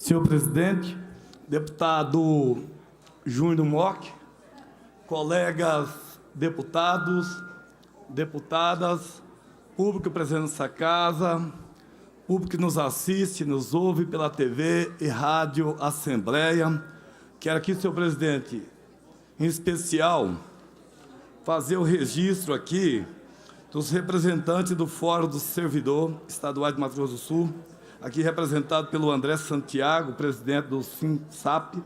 Senhor presidente, deputado Júnior Mock, colegas deputados, deputadas, público presente nessa casa, público que nos assiste, nos ouve pela TV e rádio Assembleia. Quero aqui, senhor presidente, em especial, fazer o registro aqui dos representantes do Fórum do Servidor Estadual de Mato Grosso do Sul, aqui representado pelo André Santiago, presidente do SINSAP,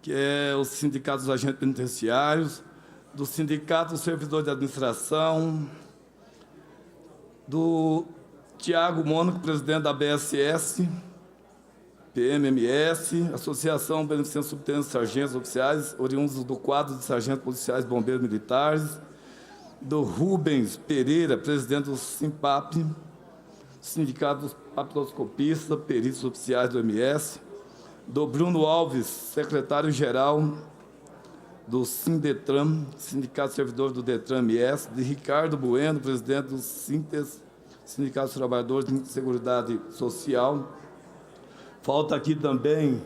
que é o Sindicato dos Agentes Penitenciários, do Sindicato dos Servidores de Administração, do Tiago Mônaco, presidente da BSS, PMMS, Associação Beneficente Subtenente de Sargentos Oficiais, oriundos do quadro de Sargentos Policiais Bombeiros Militares, do Rubens Pereira, presidente do SINPAP, Sindicato dos Papiloscopistas, Peritos Oficiais do MS, do Bruno Alves, secretário-geral do SINDETRAN, Sindicato de Servidores do DETRAN-MS, de Ricardo Bueno, presidente do SINTES, Sindicato dos Trabalhadores de Seguridade Social. Falta aqui também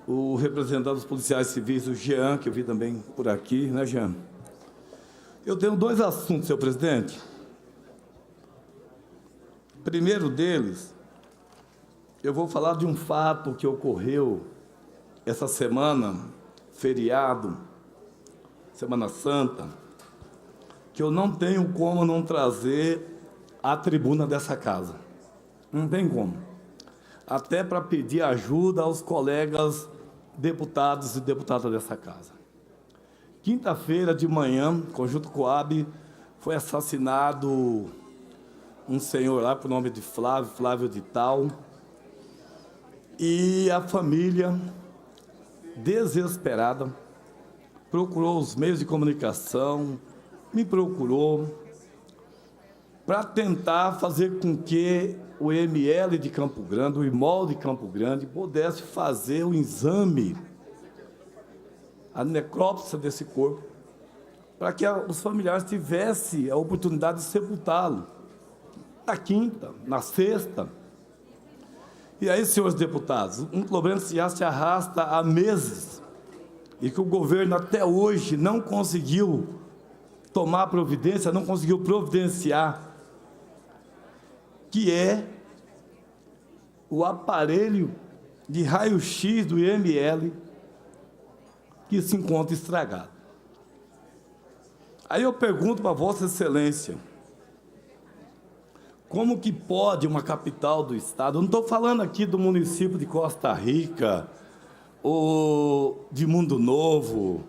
o representante dos policiais civis, o Jean, que eu vi também por aqui, né, Jean? Eu tenho dois assuntos, senhor presidente. Primeiro deles, eu vou falar de um fato que ocorreu essa semana, feriado, Semana Santa, que eu não tenho como não trazer à tribuna dessa casa. Não tem como. Até para pedir ajuda aos colegas deputados e deputadas dessa casa. Quinta-feira de manhã, Conjunto Coab, foi assassinado um senhor lá, por nome de Flávio de Tal, e a família, desesperada, procurou os meios de comunicação, me procurou, para tentar fazer com que o ML de Campo Grande, o IMOL de Campo Grande, pudesse fazer o exame, a necrópsia desse corpo, para que os familiares tivessem a oportunidade de sepultá-lo, na quinta, na sexta. E aí, senhores deputados, um problema que já se arrasta há meses e que o governo até hoje não conseguiu tomar providência, não conseguiu providenciar, que é o aparelho de raio-x do IML que se encontra estragado. Aí eu pergunto para Vossa Excelência, como que pode uma capital do estado, eu não estou falando aqui do município de Costa Rica, ou de Mundo Novo,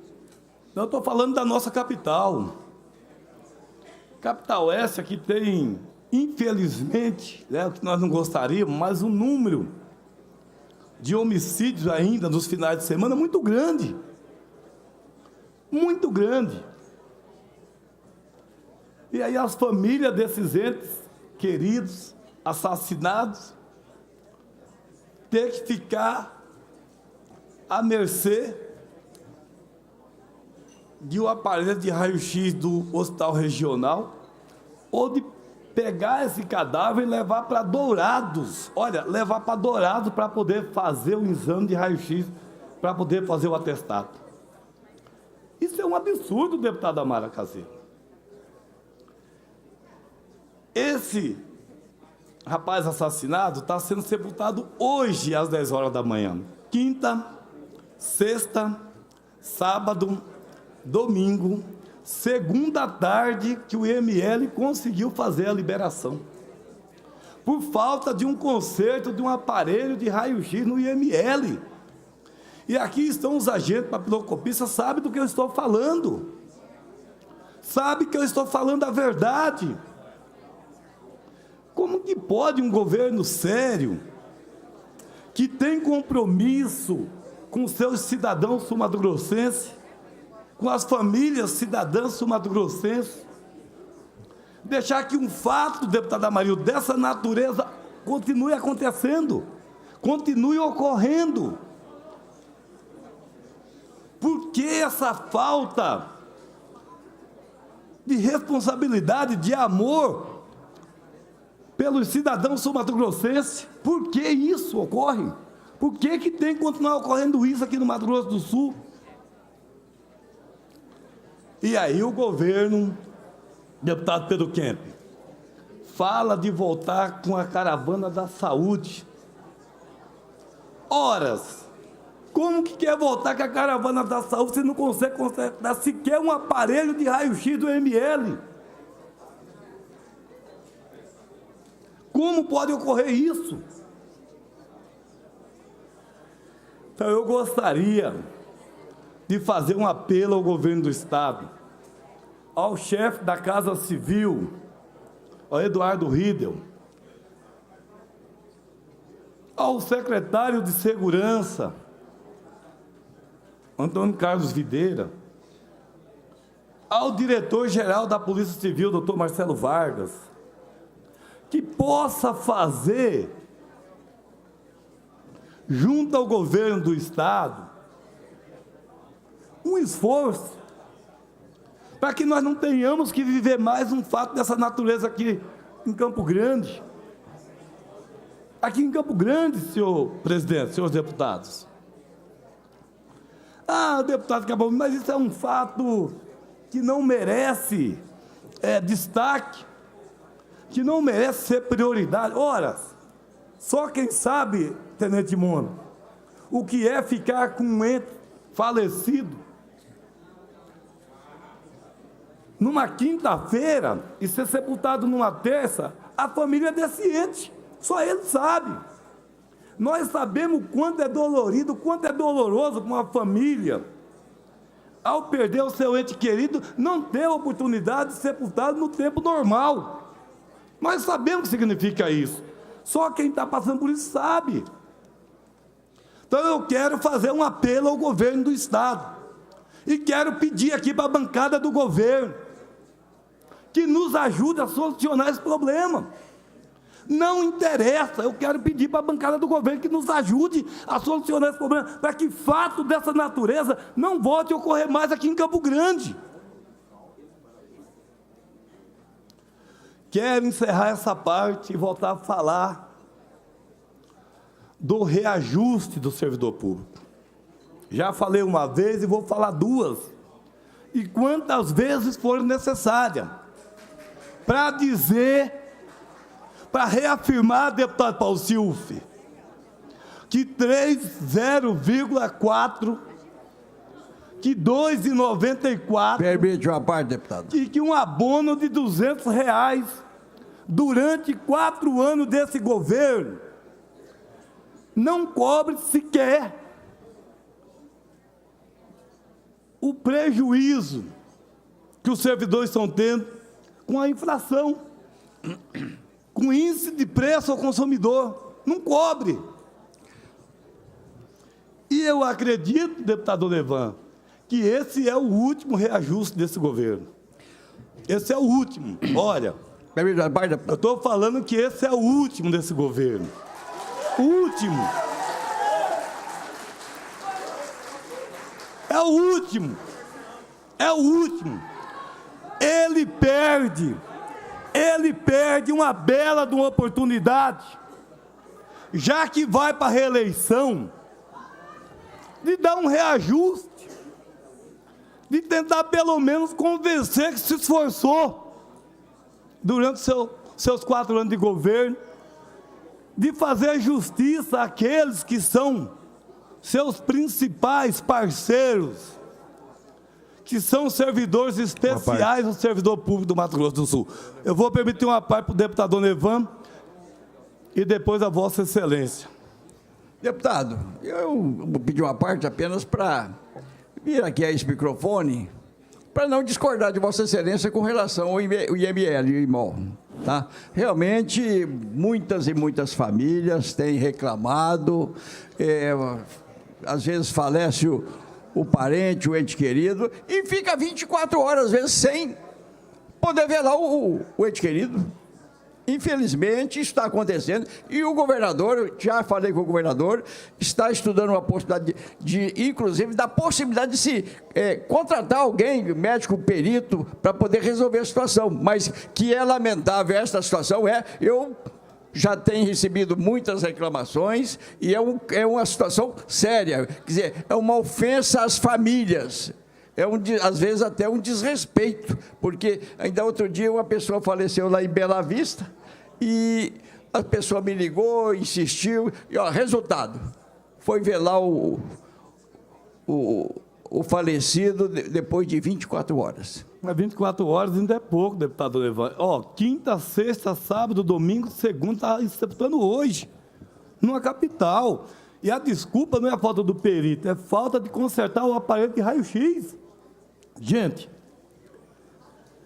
não, eu estou falando da nossa capital. Capital essa que tem, infelizmente, o que nós não gostaríamos, mas um número de homicídios ainda nos finais de semana muito grande. Muito grande. E aí as famílias desses entes queridos, assassinados, ter que ficar à mercê de um aparelho de raio-x do hospital regional, ou de pegar esse cadáver e levar para Dourados, levar para Dourados para poder fazer o exame de raio-x, para poder fazer o atestado. Isso é um absurdo, deputado Amara Caseiro. Esse rapaz assassinado está sendo sepultado hoje, às 10 horas da manhã. Quinta, sexta, sábado, domingo, segunda à tarde, que o IML conseguiu fazer a liberação. Por falta de um conserto de um aparelho de raio-x no IML. E aqui estão os agentes papiloscopistas, sabem do que eu estou falando. Sabem que eu estou falando a verdade. Como que pode um governo sério, que tem compromisso com os seus cidadãos sul-mato-grossenses, com as famílias cidadãs sul-mato-grossenses, deixar que um fato, deputado Amarildo, dessa natureza continue acontecendo, continue ocorrendo? Por que essa falta de responsabilidade, de amor pelos cidadãos sul-mato-grossenses. Por que isso ocorre? Por que tem que continuar ocorrendo isso aqui no Mato Grosso do Sul? E aí o governo, deputado Pedro Kemp, fala de voltar com a caravana da saúde. Horas! Como que quer voltar com a caravana da saúde se não consegue consertar sequer um aparelho de raio-x do ML? Como pode ocorrer isso? Então, eu gostaria de fazer um apelo ao governo do Estado, ao chefe da Casa Civil, ao Eduardo Riedel, ao secretário de Segurança, Antônio Carlos Videira, ao diretor-geral da Polícia Civil, doutor Marcelo Vargas, que possa fazer, junto ao governo do Estado, um esforço para que nós não tenhamos que viver mais um fato dessa natureza aqui em Campo Grande. Aqui em Campo Grande, senhor presidente, senhores deputados. Deputado Cabral, mas isso é um fato que não merece destaque, que não merece ser prioridade. Ora, só quem sabe, Tenente Mono, o que é ficar com um ente falecido numa quinta-feira e ser sepultado numa terça, a família desse ente, só ele sabe. Nós sabemos o quanto é dolorido, o quanto é doloroso para uma família, ao perder o seu ente querido, não ter a oportunidade de ser sepultado no tempo normal. Nós sabemos o que significa isso. Só quem está passando por isso sabe. Então eu quero fazer um apelo ao governo do Estado. E quero pedir aqui para a bancada do governo que nos ajude a solucionar esse problema. Não interessa, eu quero pedir para a bancada do governo que nos ajude a solucionar esse problema, para que fato dessa natureza não volte a ocorrer mais aqui em Campo Grande. Quero encerrar essa parte e voltar a falar do reajuste do servidor público. Já falei uma vez e vou falar duas, e quantas vezes for necessária, para dizer, para reafirmar, deputado Paulo Silfe, que 3,0,4, que 2,94... Permite uma parte, deputado. E que um abono de R$200 durante 4 anos desse governo não cobre sequer o prejuízo que os servidores estão tendo com a inflação, com o índice de preço ao consumidor, não cobre. E eu acredito, deputado Levan, que esse é o último reajuste desse governo. Esse é o último. Olha, eu estou falando que esse é o último desse governo. O último. É o último. É o último. Ele perde uma bela de uma oportunidade, já que vai para a reeleição, de dar um reajuste, de tentar pelo menos convencer que se esforçou durante seus 4 anos de governo, de fazer justiça àqueles que são seus principais parceiros, que são servidores especiais do servidor público do Mato Grosso do Sul. Eu vou permitir uma parte para o deputado Nevan e depois a Vossa Excelência. Deputado, eu vou pedir uma parte apenas para vir aqui a esse microfone, para não discordar de Vossa Excelência com relação ao IML e IMOL. Tá? Realmente, muitas e muitas famílias têm reclamado, às vezes falece o parente, o ente querido, e fica 24 horas, às vezes, sem poder ver lá o ente querido. Infelizmente, isso está acontecendo, e o governador, já falei com o governador, está estudando uma possibilidade inclusive, da possibilidade de se contratar alguém, médico, perito, para poder resolver a situação, mas que é lamentável esta situação, eu já tem recebido muitas reclamações e é uma situação séria. Quer dizer, é uma ofensa às famílias. Às vezes até um desrespeito, porque ainda outro dia uma pessoa faleceu lá em Bela Vista e a pessoa me ligou, insistiu, e resultado, foi ver lá o falecido depois de 24 horas. Mas 24 horas ainda é pouco, deputado Levante. Quinta, sexta, sábado, domingo, segunda, está executando hoje, numa capital. E a desculpa não é a falta do perito, é falta de consertar o aparelho de raio-x. Gente,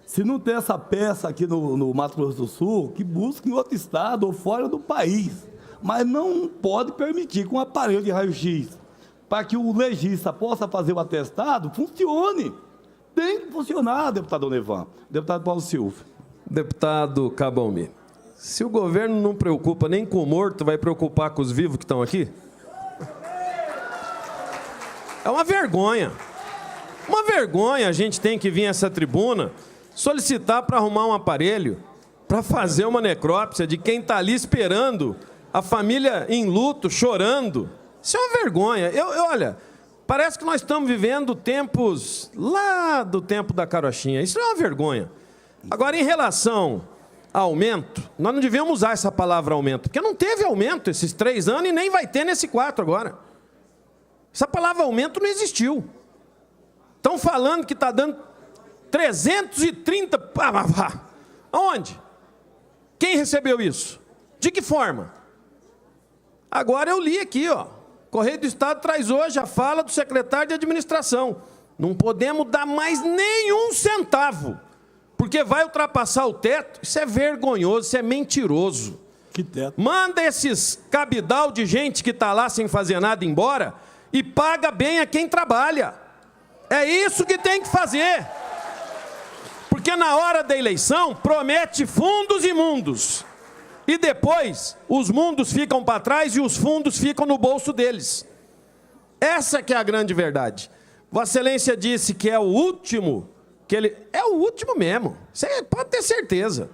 se não tem essa peça aqui no Mato Grosso do Sul, que busque em outro estado ou fora do país. Mas não pode permitir que um aparelho de raio-x, para que o legista possa fazer o atestado, funcione. Tem que funcionar, deputado Nevan. Deputado Paulo Silva. Deputado Cabombi, se o governo não preocupa nem com o morto, vai preocupar com os vivos que estão aqui? É uma vergonha. Uma vergonha a gente tem que vir a essa tribuna solicitar para arrumar um aparelho para fazer uma necrópsia de quem está ali esperando, a família em luto, chorando. Isso é uma vergonha. Olha, parece que nós estamos vivendo tempos lá do tempo da carochinha. Isso é uma vergonha. Agora, em relação a aumento, nós não devíamos usar essa palavra aumento, porque não teve aumento esses 3 anos e nem vai ter nesse 4 agora. Essa palavra aumento não existiu. Estão falando que está dando 330... Aonde? Quem recebeu isso? De que forma? Agora eu li aqui, Correio do Estado traz hoje a fala do secretário de administração. Não podemos dar mais nenhum centavo, porque vai ultrapassar o teto. Isso é vergonhoso, isso é mentiroso. Que teto? Manda esses cabidal de gente que está lá sem fazer nada embora e paga bem a quem trabalha. É isso que tem que fazer. Porque na hora da eleição promete fundos e mundos. E depois os mundos ficam para trás e os fundos ficam no bolso deles. Essa que é a grande verdade. Vossa Excelência disse que é o último, é o último mesmo. Você pode ter certeza.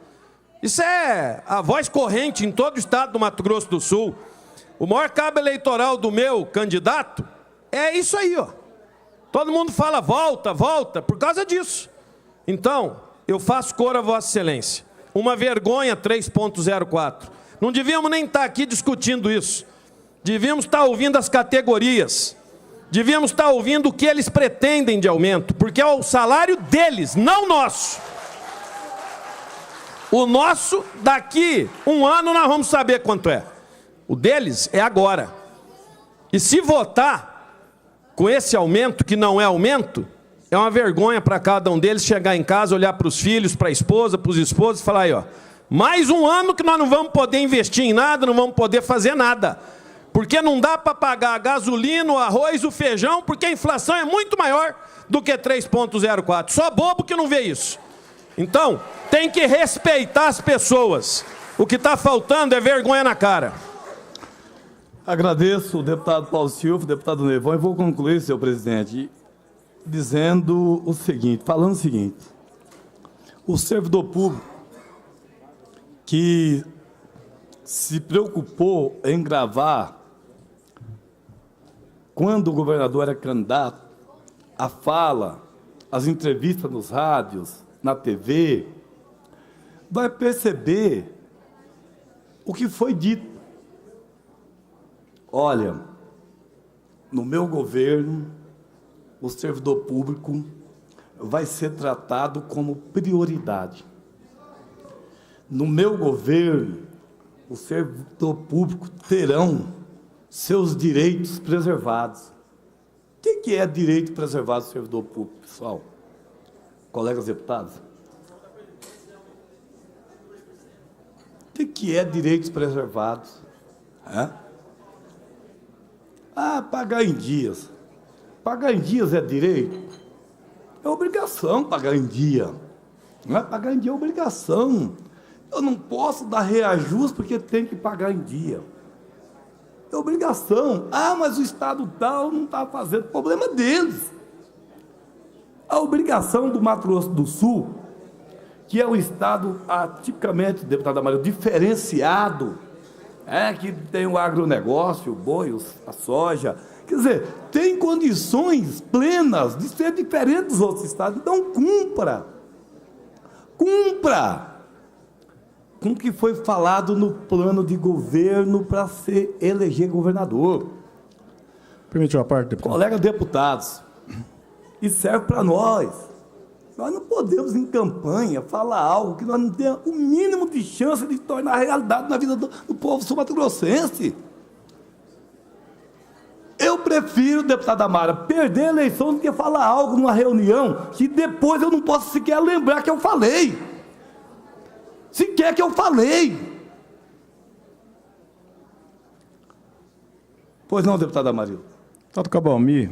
Isso é a voz corrente em todo o estado do Mato Grosso do Sul. O maior cabo eleitoral do meu candidato é isso aí, Todo mundo fala volta, volta, por causa disso. Então, eu faço cor a Vossa Excelência. Uma vergonha 3.04. Não devíamos nem estar aqui discutindo isso. Devíamos estar ouvindo as categorias. Devíamos estar ouvindo o que eles pretendem de aumento, porque é o salário deles, não nosso. O nosso, daqui 1 ano, nós vamos saber quanto é. O deles é agora. E se votar com esse aumento, que não é aumento, é uma vergonha para cada um deles chegar em casa, olhar para os filhos, para a esposa, para os esposos e falar aí, mais 1 ano que nós não vamos poder investir em nada, não vamos poder fazer nada. Porque não dá para pagar a gasolina, o arroz, o feijão, porque a inflação é muito maior do que 3.04. Só bobo que não vê isso. Então, tem que respeitar as pessoas. O que está faltando é vergonha na cara. Agradeço o deputado Paulo Silva, o deputado Nevão, e vou concluir, senhor presidente, dizendo o seguinte, falando o seguinte: o servidor público que se preocupou em gravar, quando o governador era candidato, a fala, as entrevistas nos rádios, na TV, vai perceber o que foi dito. Olha, no meu governo, o servidor público vai ser tratado como prioridade. No meu governo, o servidor público terão seus direitos preservados. O que é direito preservado do servidor público, pessoal? Colegas deputados? O que é direitos preservados? Pagar em dias. Pagar em dias é direito? É obrigação pagar em dia. Não é? Pagar em dia é obrigação. Eu não posso dar reajuste porque tem que pagar em dia. É obrigação. Mas o Estado tal não está fazendo. Problema deles. A obrigação do Mato Grosso do Sul, que é um Estado, tipicamente, deputado Amarelo, diferenciado que tem o agronegócio, o boi, a soja. Quer dizer, tem condições plenas de ser diferente dos outros estados. Então, cumpra com o que foi falado no plano de governo para se eleger governador. Permite uma parte, deputado? Colegas deputados, isso serve para nós. Nós não podemos, em campanha, falar algo que nós não temos o mínimo de chance de tornar realidade na vida do povo sul-mato-grossense. Eu prefiro, deputada Mara, perder a eleição do que falar algo numa reunião que depois eu não posso sequer lembrar que eu falei. Sequer que eu falei. Pois não, deputada Marilda. Deputado Cabalmi,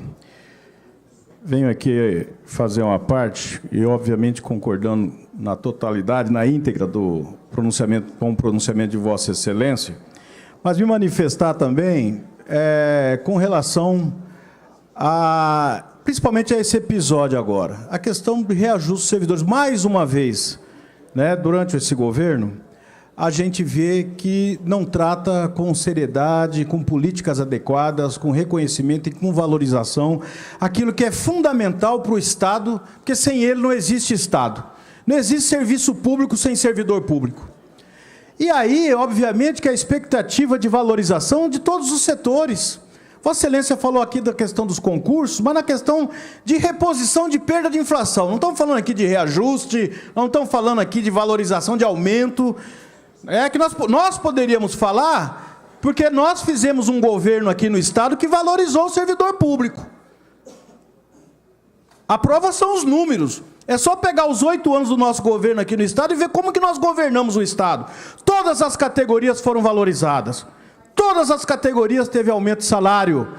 venho aqui fazer uma parte, e obviamente concordando na totalidade, na íntegra do pronunciamento, com o pronunciamento de Vossa Excelência, mas me manifestar também com relação principalmente a esse episódio agora, a questão de reajuste dos servidores. Mais uma vez, né, durante esse governo, a gente vê que não trata com seriedade, com políticas adequadas, com reconhecimento e com valorização aquilo que é fundamental para o Estado, porque sem ele não existe Estado. Não existe serviço público sem servidor público. E aí, obviamente, que a expectativa de valorização de todos os setores. Vossa Excelência falou aqui da questão dos concursos, mas na questão de reposição de perda de inflação. Não estamos falando aqui de reajuste, não estamos falando aqui de valorização de aumento. É que nós poderíamos falar, porque nós fizemos um governo aqui no Estado que valorizou o servidor público. A prova são os números. É só pegar os 8 anos do nosso governo aqui no Estado e ver como que nós governamos o Estado. Todas as categorias foram valorizadas. Todas as categorias teve aumento de salário.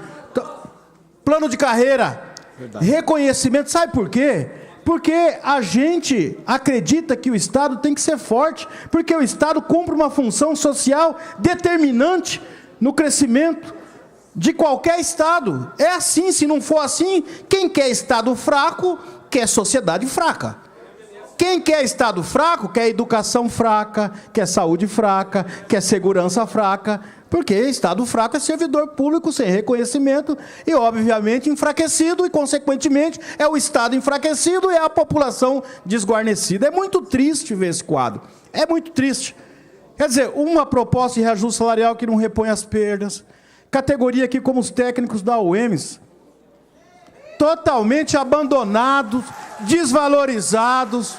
Plano de carreira. Verdade. Reconhecimento. Sabe por quê? Porque a gente acredita que o Estado tem que ser forte, porque o Estado cumpre uma função social determinante no crescimento de qualquer Estado. É assim, se não for assim, quem quer Estado fraco, quer sociedade fraca. Quem quer Estado fraco, quer educação fraca, quer saúde fraca, quer segurança fraca, porque Estado fraco é servidor público sem reconhecimento e, obviamente, enfraquecido e, consequentemente, é o Estado enfraquecido e é a população desguarnecida. É muito triste ver esse quadro. É muito triste. Quer dizer, uma proposta de reajuste salarial que não repõe as perdas, categoria aqui como os técnicos da UEMS, totalmente abandonados, desvalorizados,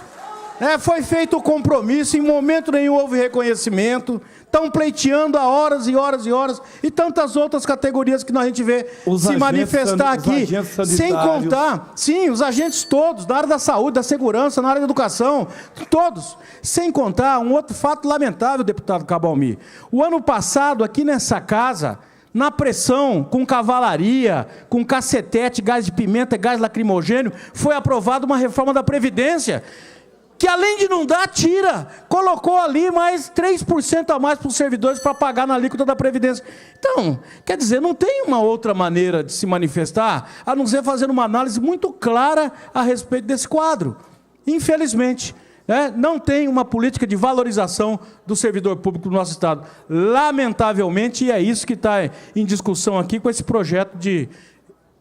foi feito o compromisso, em momento nenhum houve reconhecimento, estão pleiteando há horas e horas e horas, e tantas outras categorias que a gente vê se manifestar aqui, sem contar, sim, os agentes todos, da área da saúde, da segurança, na área da educação, todos, sem contar um outro fato lamentável, deputado Cabalmi. O ano passado, aqui nessa casa, na pressão, com cavalaria, com cacetete, gás de pimenta, gás lacrimogênio, foi aprovada uma reforma da Previdência, que além de não dar, tira, colocou ali mais 3% a mais para os servidores para pagar na alíquota da Previdência. Então, quer dizer, não tem uma outra maneira de se manifestar, a não ser fazendo uma análise muito clara a respeito desse quadro. Infelizmente, não tem uma política de valorização do servidor público do nosso Estado. Lamentavelmente, e é isso que está em discussão aqui com esse projeto de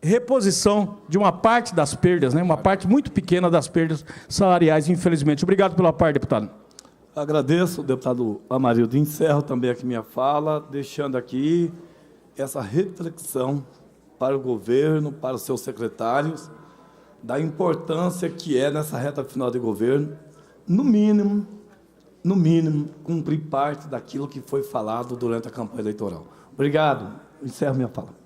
reposição de uma parte das perdas, uma parte muito pequena das perdas salariais, infelizmente. Obrigado pela parte, deputado. Agradeço, deputado Amarildo. Encerro também aqui minha fala, deixando aqui essa reflexão para o governo, para os seus secretários, da importância que é nessa reta final de governo, no mínimo, cumprir parte daquilo que foi falado durante a campanha eleitoral. Obrigado. Encerro minha fala.